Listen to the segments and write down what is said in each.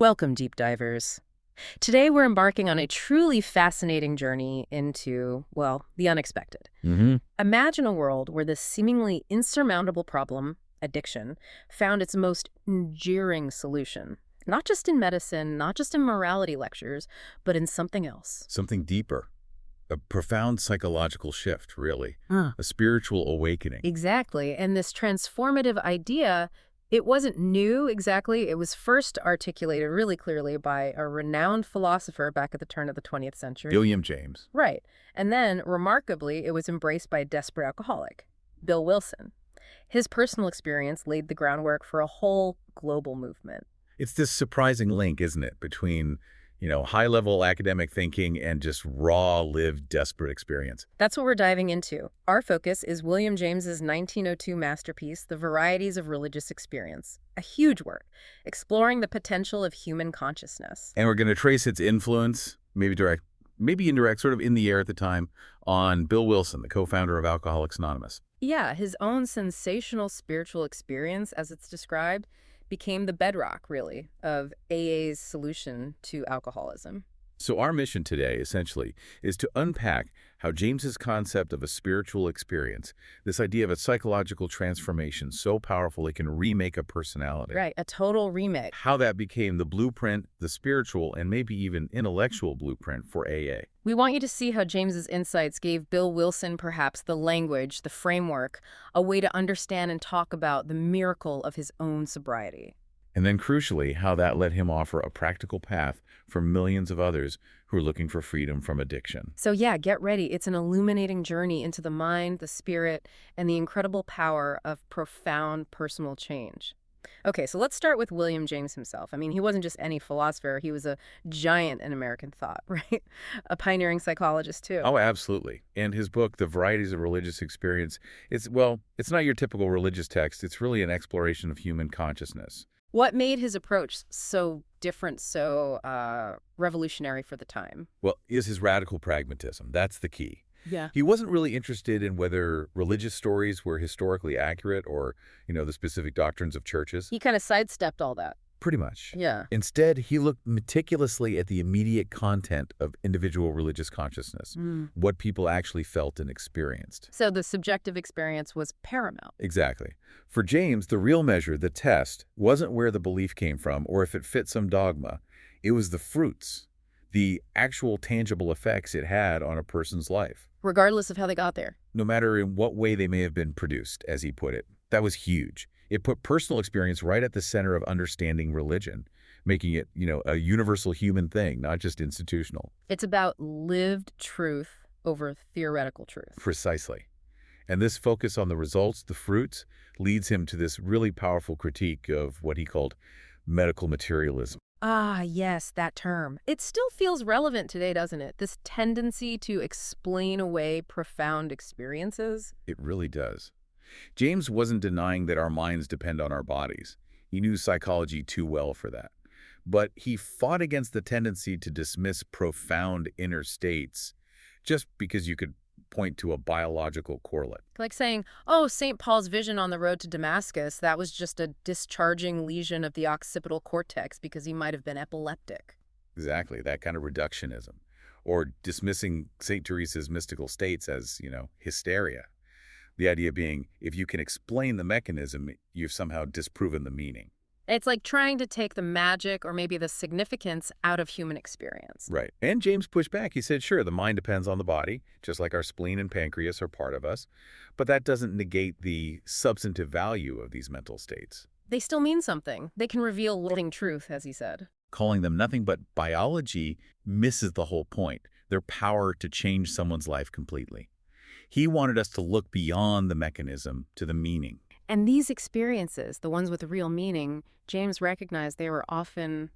Welcome, deep divers. Today we're embarking on a truly fascinating journey into, well, the unexpected. Hmm. Imagine a world where this seemingly insurmountable problem, addiction, found its most enduring solution. Not just in medicine, not just in morality lectures, but in something else. Something deeper. A profound psychological shift, really. Huh. A spiritual awakening. Exactly. And this transformative idea, it wasn't new exactly. It was first articulated really clearly by a renowned philosopher back at the turn of the 20th century. William James. Right. And then, remarkably, it was embraced by a desperate alcoholic, Bill Wilson. His personal experience laid the groundwork for a whole global movement. It's this surprising link, isn't it, between, high-level academic thinking and just raw, lived, desperate experience. That's what we're diving into. Our focus is William James's 1902 masterpiece, The Varieties of Religious Experience, a huge work exploring the potential of human consciousness. And we're going to trace its influence, maybe direct, maybe indirect, sort of in the air at the time, on Bill Wilson, the co-founder of Alcoholics Anonymous. Yeah, his own sensational spiritual experience, as it's described, became the bedrock, really, of AA's solution to alcoholism. So our mission today, essentially, is to unpack how James's concept of a spiritual experience, this idea of a psychological transformation so powerful it can remake a personality, Right, a total remake. how that became the blueprint, the spiritual, and maybe even intellectual blueprint for AA. We want you to see how James's insights gave Bill Wilson perhaps the language, the framework, a way to understand and talk about the miracle of his own sobriety. And then crucially, how that let him offer a practical path for millions of others who are looking for freedom from addiction. So yeah, get ready. It's an illuminating journey into the mind, the spirit, and the incredible power of profound personal change. Okay, so let's start with William James himself. I mean, he wasn't just any philosopher. He was a giant in American thought, right? A pioneering psychologist, too. Oh, absolutely. And his book, The Varieties of Religious Experience, it's not your typical religious text. It's really an exploration of human consciousness. What made his approach so different, so revolutionary for the time? Well, is his radical pragmatism. That's the key. Yeah. He wasn't really interested in whether religious stories were historically accurate or, the specific doctrines of churches. He kind of sidestepped all that. Pretty much. Yeah. Instead, he looked meticulously at the immediate content of individual religious consciousness, what people actually felt and experienced. So the subjective experience was paramount. Exactly. For James, the real measure, the test, wasn't where the belief came from or if it fit some dogma. It was the fruits, the actual tangible effects it had on a person's life, Regardless of how they got there. no matter in what way they may have been produced, as he put it. That was huge. It put personal experience right at the center of understanding religion, making it, a universal human thing, not just institutional. It's about lived truth over theoretical truth. Precisely. And this focus on the results, the fruits, leads him to this really powerful critique of what he called medical materialism. Ah, yes, that term. It still feels relevant today, doesn't it? This tendency to explain away profound experiences. It really does. James wasn't denying that our minds depend on our bodies. He knew psychology too well for that. But he fought against the tendency to dismiss profound inner states just because you could point to a biological correlate. Like saying, oh, St. Paul's vision on the road to Damascus, that was just a discharging lesion of the occipital cortex because he might have been epileptic. Exactly, that kind of reductionism. Or dismissing St. Teresa's mystical states as, hysteria. The idea being, if you can explain the mechanism, you've somehow disproven the meaning. It's like trying to take the magic or maybe the significance out of human experience. Right. And James pushed back. He said, sure, the mind depends on the body, just like our spleen and pancreas are part of us. But that doesn't negate the substantive value of these mental states. They still mean something. They can reveal living truth, as he said. Calling them nothing but biology misses the whole point, their power to change someone's life completely. He wanted us to look beyond the mechanism to the meaning. And these experiences, the ones with real meaning, James recognized they were often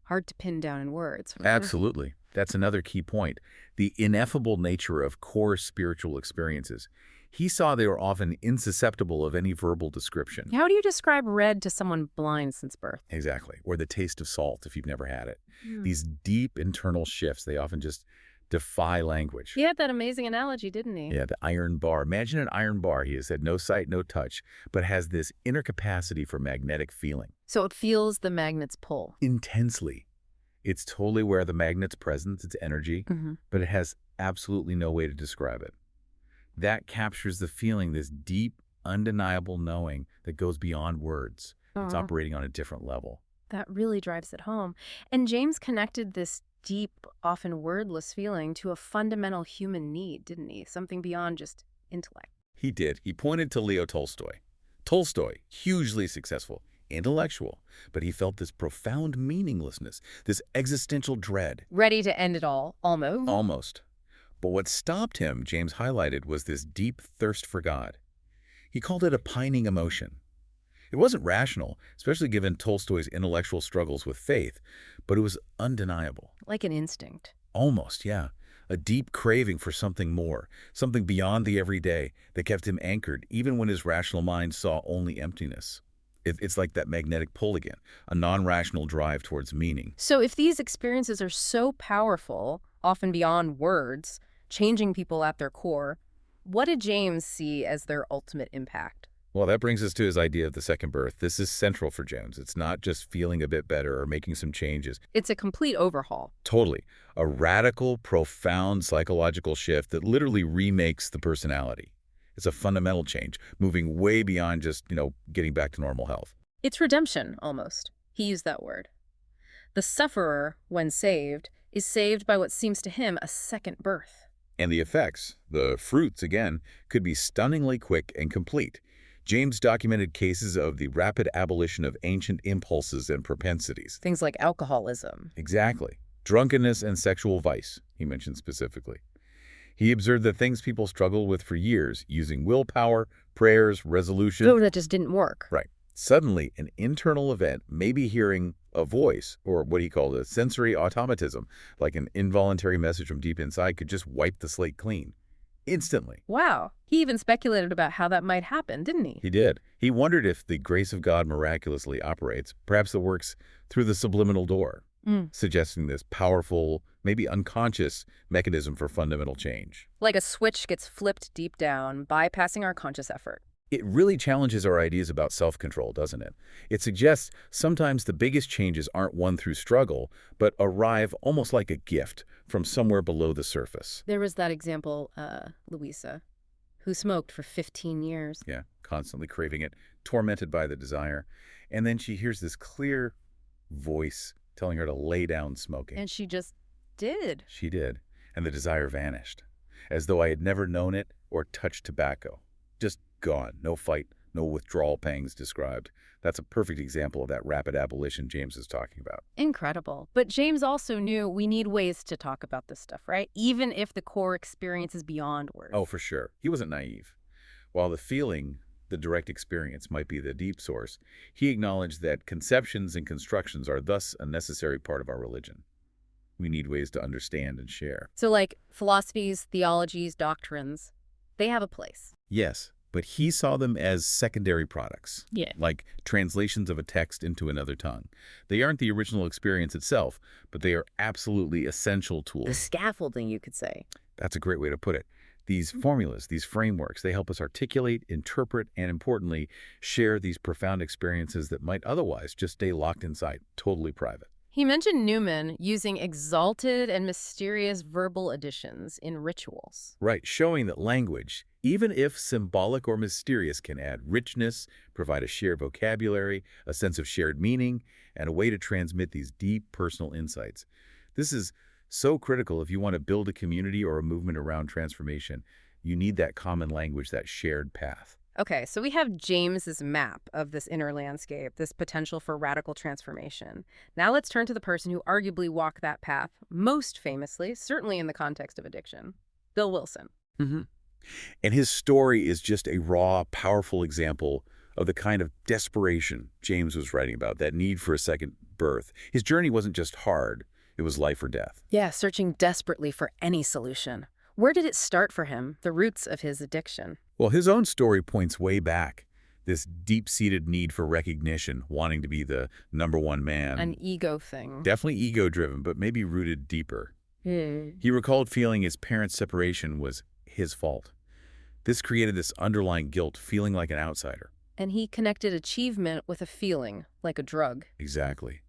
hard to pin down in words. Absolutely. That's another key point. The ineffable nature of core spiritual experiences. He saw they were often insusceptible of any verbal description. How do you describe red to someone blind since birth? Exactly. Or the taste of salt if you've never had it. These deep internal shifts, they often just defy language. He had that amazing analogy, didn't he? Yeah, the iron bar. Imagine an iron bar, he has said, no sight, no touch, but has this inner capacity for magnetic feeling. So it feels the magnet's pull. Intensely. It's totally aware of the magnet's presence, its energy, but it has absolutely no way to describe it. That captures the feeling, this deep, undeniable knowing that goes beyond words. It's operating on a different level. That really drives it home. And James connected this deep, often wordless feeling to a fundamental human need, didn't he? Something beyond just intellect. He did. He pointed to Leo Tolstoy. Tolstoy, hugely successful, intellectual, but he felt this profound meaninglessness, this existential dread. Ready to end it all, almost. Almost. But what stopped him, James highlighted, was this deep thirst for God. He called it a pining emotion. It wasn't rational, especially given Tolstoy's intellectual struggles with faith, but it was undeniable. Like an instinct. Almost, yeah. A deep craving for something more, something beyond the everyday that kept him anchored, even when his rational mind saw only emptiness. It's like that magnetic pull again, a non-rational drive towards meaning. So if these experiences are so powerful, often beyond words, changing people at their core, what did James see as their ultimate impact? Well, that brings us to his idea of the second birth. This is central for James. It's not just feeling a bit better or making some changes. It's a complete overhaul. Totally. A radical, profound psychological shift that literally remakes the personality. It's a fundamental change, moving way beyond just, getting back to normal health. It's redemption, almost. He used that word. The sufferer, when saved, is saved by what seems to him a second birth. And the effects, the fruits, again, could be stunningly quick and complete. James documented cases of the rapid abolition of ancient impulses and propensities. Things like alcoholism. Exactly. Drunkenness and sexual vice, he mentioned specifically. He observed that things people struggled with for years, using willpower, prayers, resolution. Oh, that just didn't work. Right. Suddenly, an internal event, maybe hearing a voice, or what he called a sensory automatism, like an involuntary message from deep inside, could just wipe the slate clean. Instantly. Wow. He even speculated about how that might happen, didn't he? He did. He wondered if the grace of God miraculously operates. Perhaps it works through the subliminal door, suggesting this powerful, maybe unconscious mechanism for fundamental change. Like a switch gets flipped deep down, bypassing our conscious effort. It really challenges our ideas about self-control, doesn't it? It suggests sometimes the biggest changes aren't won through struggle, but arrive almost like a gift from somewhere below the surface. There was that example, Louisa, who smoked for 15 years. Yeah, constantly craving it, tormented by the desire. And then she hears this clear voice telling her to lay down smoking. And she just did. She did, and the desire vanished, as though I had never known it or touched tobacco. Just gone. No fight, no withdrawal pangs described. That's a perfect example of that rapid abolition James is talking about. Incredible. But James also knew we need ways to talk about this stuff, right? Even if the core experience is beyond words. Oh, for sure. He wasn't naive. While the feeling, the direct experience, might be the deep source, he acknowledged that conceptions and constructions are thus a necessary part of our religion. We need ways to understand and share. So like philosophies, theologies, doctrines, they have a place. Yes, but he saw them as secondary products. Yeah. Like translations of a text into another tongue. They aren't the original experience itself, but they are absolutely essential tools. The scaffolding, you could say. That's a great way to put it. These formulas, these frameworks, they help us articulate, interpret, and importantly, share these profound experiences that might otherwise just stay locked inside, totally private. He mentioned Newman using exalted and mysterious verbal additions in rituals. Right, showing that language, even if symbolic or mysterious, can add richness, provide a shared vocabulary, a sense of shared meaning, and a way to transmit these deep personal insights. This is so critical if you want to build a community or a movement around transformation. You need that common language, that shared path. Okay, so we have James's map of this inner landscape, this potential for radical transformation. Now let's turn to the person who arguably walked that path most famously, certainly in the context of addiction, Bill Wilson. And his story is just a raw, powerful example of the kind of desperation James was writing about, that need for a second birth. His journey wasn't just hard, it was life or death. Yeah, searching desperately for any solution. Where did it start for him, the roots of his addiction? Well, his own story points way back. This deep-seated need for recognition, wanting to be the number one man. An ego thing. Definitely ego-driven, but maybe rooted deeper. Hmm. He recalled feeling his parents' separation was his fault. This created this underlying guilt, feeling like an outsider. And he connected achievement with a feeling, like a drug. Exactly.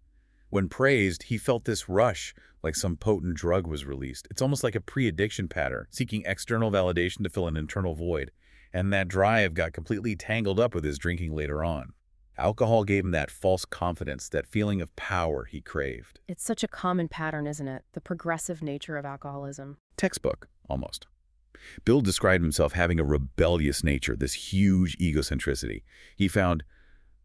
When praised, he felt this rush, like some potent drug was released. It's almost like a pre-addiction pattern, seeking external validation to fill an internal void. And that drive got completely tangled up with his drinking later on. Alcohol gave him that false confidence, that feeling of power he craved. It's such a common pattern, isn't it? The progressive nature of alcoholism. Textbook, almost. Bill described himself having a rebellious nature, this huge egocentricity. He found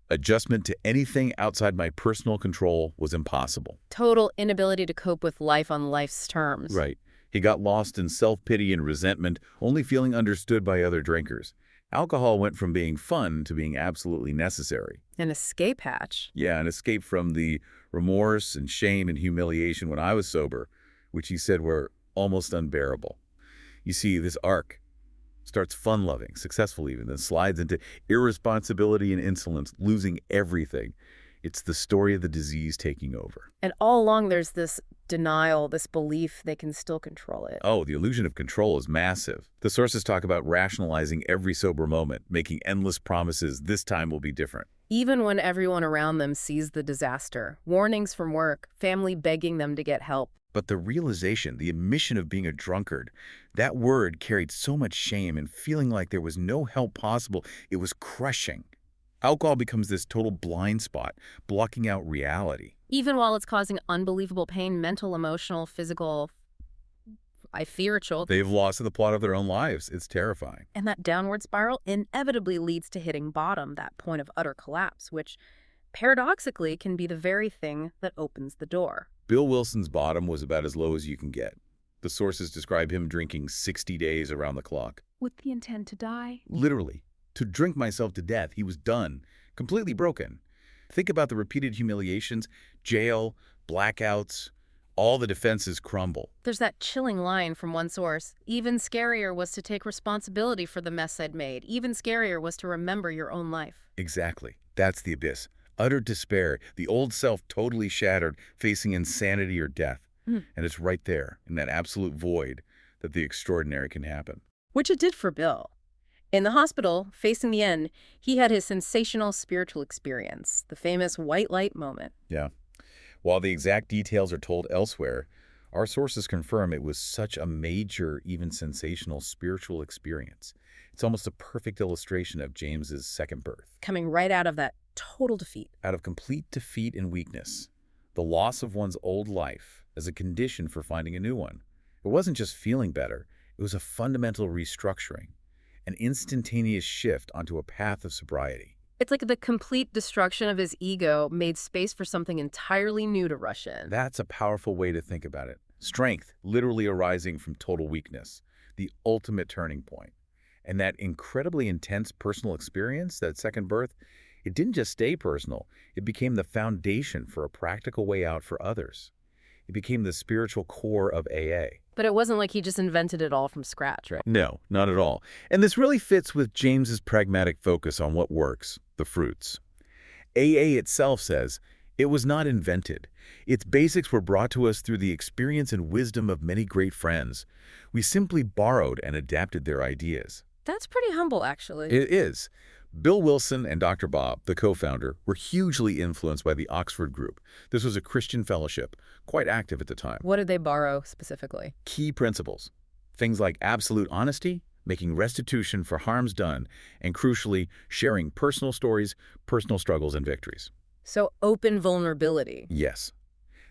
adjustment to anything outside my personal control was impossible. Total inability to cope with life on life's terms. Right. He got lost in self-pity and resentment, only feeling understood by other drinkers. Alcohol went from being fun to being absolutely necessary. An escape hatch. Yeah, an escape from the remorse and shame and humiliation when I was sober, which he said were almost unbearable. You see, this arc starts fun-loving, successful even, then slides into irresponsibility and insolence, losing everything. It's the story of the disease taking over. And all along there's this denial, this belief they can still control it. Oh, the illusion of control is massive. The sources talk about rationalizing every sober moment, making endless promises this time will be different. Even when everyone around them sees the disaster. Warnings from work, family begging them to get help. But the realization, the admission of being a drunkard, that word carried so much shame and feeling like there was no help possible. It was crushing. Alcohol becomes this total blind spot, blocking out reality. Even while it's causing unbelievable pain, mental, emotional, physical, spiritual. They've lost the plot of their own lives. It's terrifying. And that downward spiral inevitably leads to hitting bottom, that point of utter collapse, which paradoxically can be the very thing that opens the door. Bill Wilson's bottom was about as low as you can get. The sources describe him drinking 60 days around the clock. With the intent to die? Literally. To drink myself to death. He was done. Completely broken. Think about the repeated humiliations, jail, blackouts. All the defenses crumble. There's that chilling line from one source. Even scarier was to take responsibility for the mess I'd made. Even scarier was to remember your own life. Exactly. That's the abyss. Utter despair, the old self totally shattered, facing insanity or death. And it's right there, in that absolute void, that the extraordinary can happen. Which it did for Bill. In the hospital, facing the end, he had his sensational spiritual experience, the famous white light moment. Yeah. While the exact details are told elsewhere, our sources confirm it was such a major, even sensational spiritual experience. It's almost a perfect illustration of James's second birth. Coming right out of that total defeat. Out of complete defeat and weakness, the loss of one's old life as a condition for finding a new one. It wasn't just feeling better, it was a fundamental restructuring, an instantaneous shift onto a path of sobriety. It's like the complete destruction of his ego made space for something entirely new to rush in. That's a powerful way to think about it. Strength literally arising from total weakness, the ultimate turning point. And that incredibly intense personal experience, that second birth, it didn't just stay personal. It became the foundation for a practical way out for others. It became the spiritual core of AA. But it wasn't like he just invented it all from scratch, right? No, not at all. And this really fits with James's pragmatic focus on what works, the fruits. AA itself says, it was not invented. Its basics were brought to us through the experience and wisdom of many great friends. We simply borrowed and adapted their ideas. That's pretty humble, actually. It is. Bill Wilson and Dr. Bob, the co-founder, were hugely influenced by the Oxford Group. This was a Christian fellowship, quite active at the time. What did they borrow specifically? Key principles. Things like absolute honesty, making restitution for harms done, and crucially, sharing personal stories, personal struggles, and victories. So open vulnerability. Yes.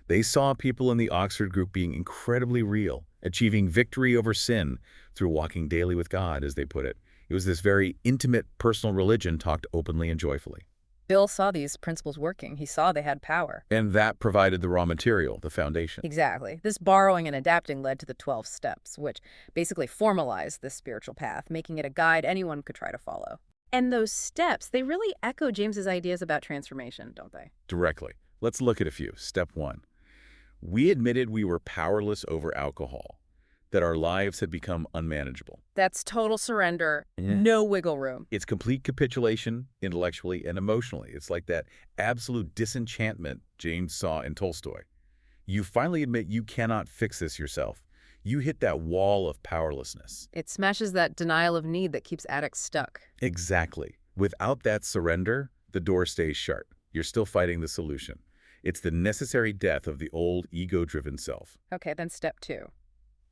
They saw people in the Oxford Group being incredibly real, achieving victory over sin through walking daily with God, as they put it. It was this very intimate personal religion talked openly and joyfully. Bill saw these principles working. He saw they had power. And that provided the raw material, the foundation. Exactly. This borrowing and adapting led to the 12 steps, which basically formalized this spiritual path, making it a guide anyone could try to follow. And those steps, they really echo James's ideas about transformation, don't they? Directly. Let's look at a few. Step 1. We admitted we were powerless over alcohol, that our lives had become unmanageable. That's total surrender, Yeah. no wiggle room. It's complete capitulation, intellectually and emotionally. It's like that absolute disenchantment James saw in Tolstoy. You finally admit you cannot fix this yourself. You hit that wall of powerlessness. It smashes that denial of need that keeps addicts stuck. Exactly. Without that surrender, the door stays shut. You're still fighting the solution. It's the necessary death of the old ego-driven self. Okay, then step 2.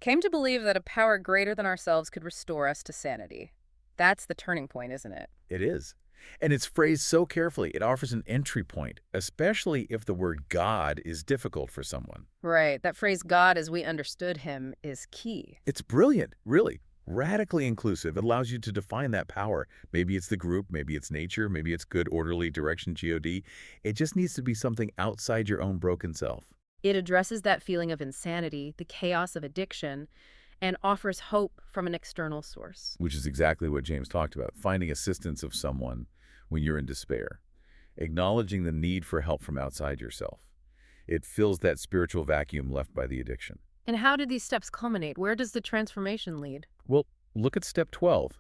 Came to believe that a power greater than ourselves could restore us to sanity. That's the turning point, isn't it? It is. And it's phrased so carefully, it offers an entry point, especially if the word God is difficult for someone. Right. That phrase, God as we understood him, is key. It's brilliant, really. Radically inclusive. It allows you to define that power. Maybe it's the group, maybe it's nature, maybe it's good, orderly direction, God. It just needs to be something outside your own broken self. It addresses that feeling of insanity, the chaos of addiction, and offers hope from an external source. Which is exactly what James talked about, finding assistance of someone when you're in despair, acknowledging the need for help from outside yourself. It fills that spiritual vacuum left by the addiction. And how do these steps culminate? Where does the transformation lead? Well, look at step 12.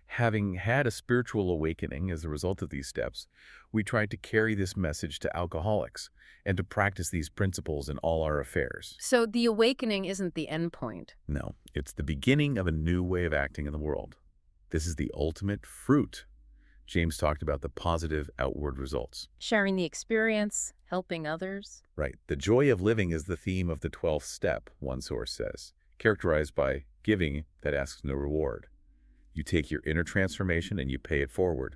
Having had a spiritual awakening as a result of these steps, we tried to carry this message to alcoholics and to practice these principles in all our affairs. So the awakening isn't the end point. No, it's the beginning of a new way of acting in the world. This is the ultimate fruit. James talked about the positive outward results. Sharing the experience, helping others. Right. The joy of living is the theme of the 12th step, one source says, characterized by giving that asks no reward. You take your inner transformation and you pay it forward.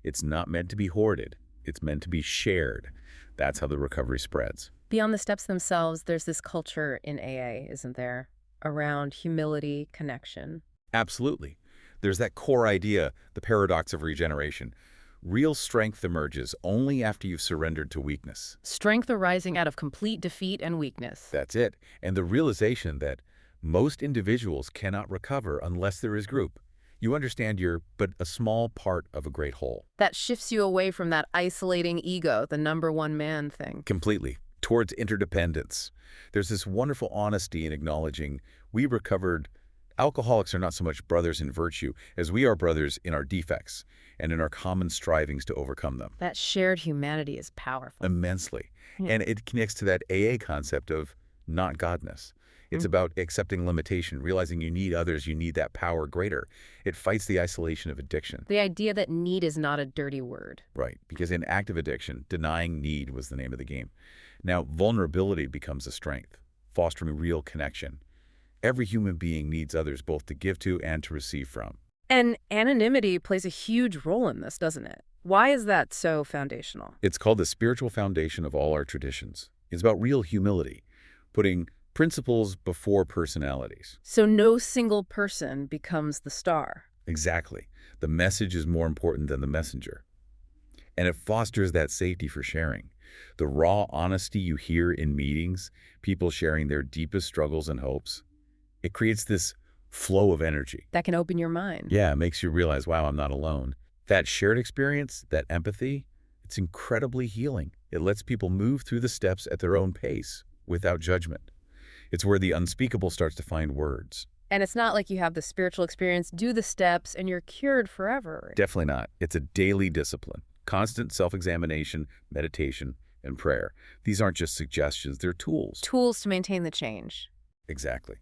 It's not meant to be hoarded. It's meant to be shared. That's how the recovery spreads. Beyond the steps themselves, there's this culture in AA, isn't there? Around humility, connection. Absolutely. There's that core idea, the paradox of regeneration. Real strength emerges only after you've surrendered to weakness. Strength arising out of complete defeat and weakness. That's it. And the realization that most individuals cannot recover unless there is group. You understand you're but a small part of a great whole. That shifts you away from that isolating ego, the number one man thing. Completely. Towards interdependence. There's this wonderful honesty in acknowledging we recovered. Alcoholics are not so much brothers in virtue as we are brothers in our defects and in our common strivings to overcome them. That shared humanity is powerful. Immensely. Yeah. And it connects to that AA concept of not godness. It's about accepting limitation, realizing you need others, you need that power greater. It fights the isolation of addiction. The idea that need is not a dirty word. Right, because in active addiction, denying need was the name of the game. Now, vulnerability becomes a strength, fostering real connection. Every human being needs others both to give to and to receive from. And anonymity plays a huge role in this, doesn't it? Why is that so foundational? It's called the spiritual foundation of all our traditions. It's about real humility, putting principles before personalities. So no single person becomes the star. Exactly. The message is more important than the messenger. And it fosters that safety for sharing. The raw honesty you hear in meetings, people sharing their deepest struggles and hopes, it creates this flow of energy. That can open your mind. Yeah, it makes you realize, wow, I'm not alone. That shared experience, that empathy, it's incredibly healing. It lets people move through the steps at their own pace, without judgment. It's where the unspeakable starts to find words. And it's not like you have the spiritual experience, do the steps, and you're cured forever. Definitely not. It's a daily discipline. Constant self-examination, meditation, and prayer. These aren't just suggestions, they're tools. Tools to maintain the change. Exactly.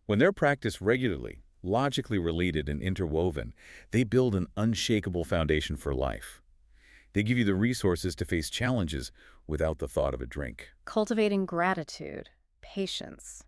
When they're practiced regularly, logically related and interwoven, they build an unshakable foundation for life. They give you the resources to face challenges without the thought of a drink. Cultivating gratitude, patience,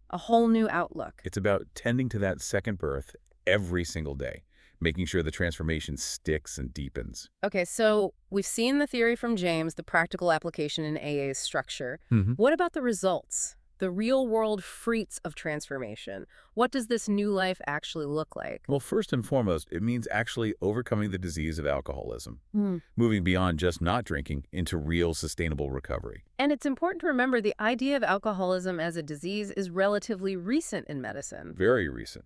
a whole new outlook. It's about tending to that second birth every single day, making sure the transformation sticks and deepens. Okay, so we've seen the theory from James, the practical application in AA's structure. Mm-hmm. What about the results? The real-world fruits of transformation. What does this new life actually look like? Well, first and foremost, it means actually overcoming the disease of alcoholism, moving beyond just not drinking into real sustainable recovery. And it's important to remember the idea of alcoholism as a disease is relatively recent in medicine. Very recent.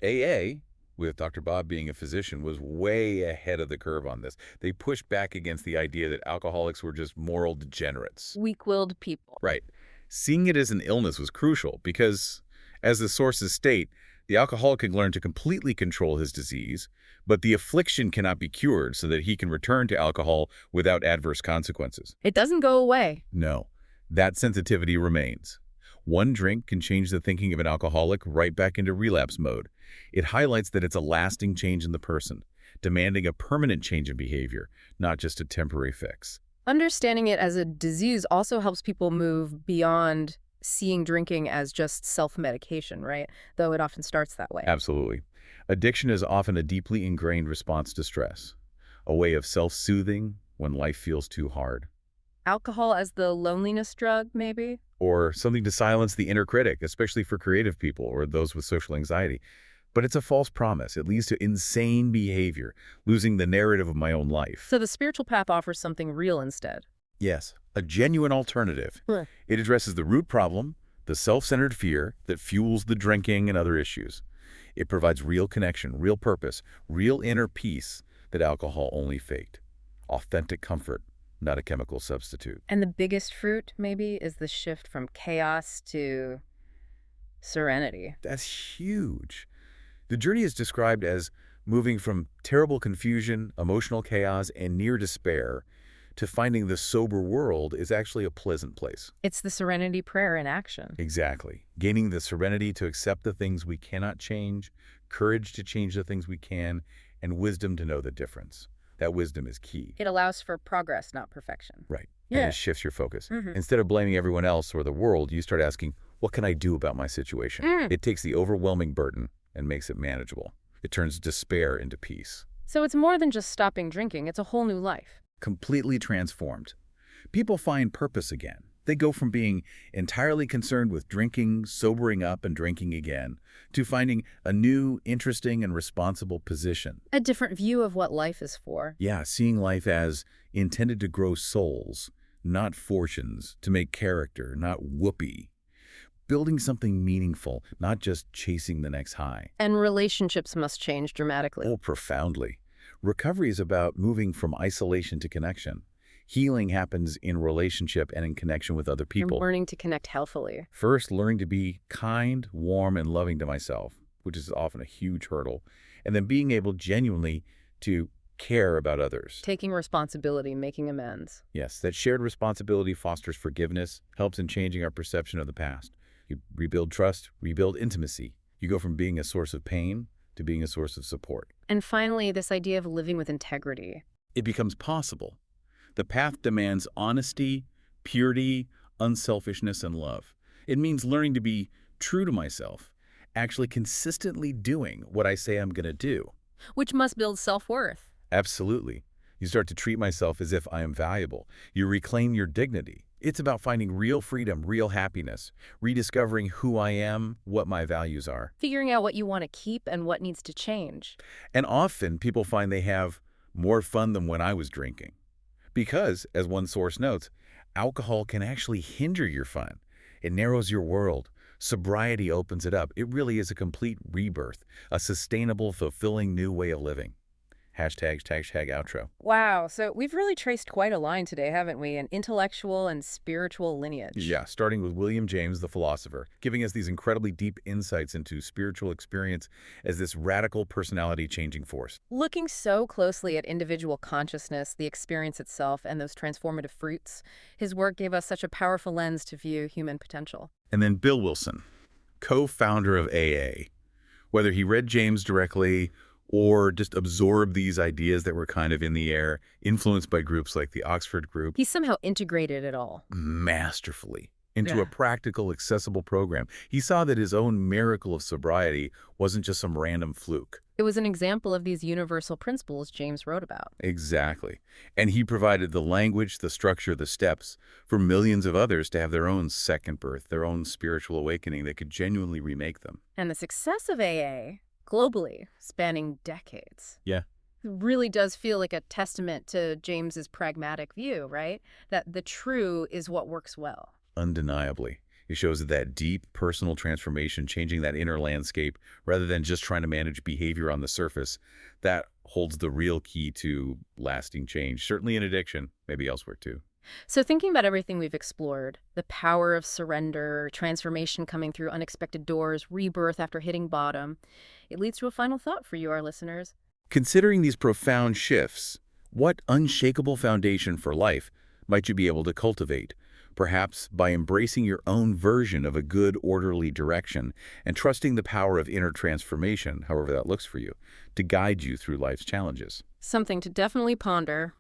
AA, with Dr. Bob being a physician, was way ahead of the curve on this. They pushed back against the idea that alcoholics were just moral degenerates. Weak-willed people. Right. Seeing it as an illness was crucial because, as the sources state, the alcoholic can learn to completely control his disease, but the affliction cannot be cured so that he can return to alcohol without adverse consequences. It doesn't go away. No. That sensitivity remains. One drink can change the thinking of an alcoholic right back into relapse mode. It highlights that it's a lasting change in the person, demanding a permanent change in behavior, not just a temporary fix. Understanding it as a disease also helps people move beyond seeing drinking as just self-medication, right? Though it often starts that way. Absolutely. Addiction is often a deeply ingrained response to stress, a way of self-soothing when life feels too hard, Alcohol as the loneliness drug, maybe? or something to silence the inner critic, especially for creative people or those with social anxiety. But it's a false promise. It leads to insane behavior, losing the narrative of my own life. So the spiritual path offers something real instead. Yes, a genuine alternative. Huh. It addresses the root problem, the self-centered fear that fuels the drinking and other issues. It provides real connection, real purpose, real inner peace that alcohol only faked. Authentic comfort, not a chemical substitute. And the biggest fruit, maybe, is the shift from chaos to serenity. That's huge. The journey is described as moving from terrible confusion, emotional chaos, and near despair to finding the sober world is actually a pleasant place. It's the serenity prayer in action. Exactly. Gaining the serenity to accept the things we cannot change, courage to change the things we can, and wisdom to know the difference. That wisdom is key. It allows for progress, not perfection. Right. Yeah. And it shifts your focus. Mhm. Instead of blaming everyone else or the world, you start asking, what can I do about my situation? It takes the overwhelming burden and makes it manageable. It turns despair into peace. So it's more than just stopping drinking. It's a whole new life. Completely transformed. People find purpose again. They go from being entirely concerned with drinking, sobering up, and drinking again, to finding a new, interesting, and responsible position. A different view of what life is for. Yeah, seeing life as intended to grow souls, not fortunes, to make character, not whoopee. Building something meaningful, not just chasing the next high. And relationships must change dramatically. Oh, profoundly. Recovery is about moving from isolation to connection. Healing happens in relationship and in connection with other And people. learning to connect healthily. First, learning to be kind, warm, and loving to myself, which is often a huge hurdle, and then being able genuinely to care about others. Taking responsibility, making amends. Yes, that shared responsibility fosters forgiveness, helps in changing our perception of the past. You rebuild trust, rebuild intimacy. You go from being a source of pain to being a source of support. And finally, this idea of living with integrity. It becomes possible. The path demands honesty, purity, unselfishness, and love. It means learning to be true to myself, actually consistently doing what I say I'm going to do. Which must build self-worth. Absolutely. You start to treat myself as if I am valuable. You reclaim your dignity. It's about finding real freedom, real happiness, rediscovering who I am, what my values are. Figuring out what you want to keep and what needs to change. And often people find they have more fun than when I was drinking. Because, as one source notes, alcohol can actually hinder your fun. It narrows your world. Sobriety opens it up. It really is a complete rebirth, a sustainable, fulfilling new way of living. Hashtag outro. Wow, so we've really traced quite a line today, haven't we? An intellectual and spiritual lineage. Yeah, starting with William James, the philosopher, giving us these incredibly deep insights into spiritual experience as this radical personality-changing force. Looking so closely at individual consciousness, the experience itself, and those transformative fruits, his work gave us such a powerful lens to view human potential. And then Bill Wilson, co-founder of AA. Whether he read James directly or just absorbed these ideas that were kind of in the air, influenced by groups like the Oxford Group, He somehow integrated it all. masterfully into Yeah. a practical, accessible program. He saw that his own miracle of sobriety wasn't just some random fluke. It was an example of these universal principles James wrote about. Exactly. And he provided the language, the structure, the steps for millions of others to have their own second birth, their own spiritual awakening that could genuinely remake them. And the success of AA, globally, spanning decades, Yeah. really does feel like a testament to James's pragmatic view, right? That the true is what works well. Undeniably. It shows that deep personal transformation, changing that inner landscape, rather than just trying to manage behavior on the surface, that holds the real key to lasting change, certainly in addiction, maybe elsewhere too. So thinking about everything we've explored, the power of surrender, transformation coming through unexpected doors, rebirth after hitting bottom, it leads to a final thought for you, our listeners. Considering these profound shifts, what unshakable foundation for life might you be able to cultivate? perhaps by embracing your own version of a good, orderly direction and trusting the power of inner transformation, however that looks for you, to guide you through life's challenges. Something to definitely ponder.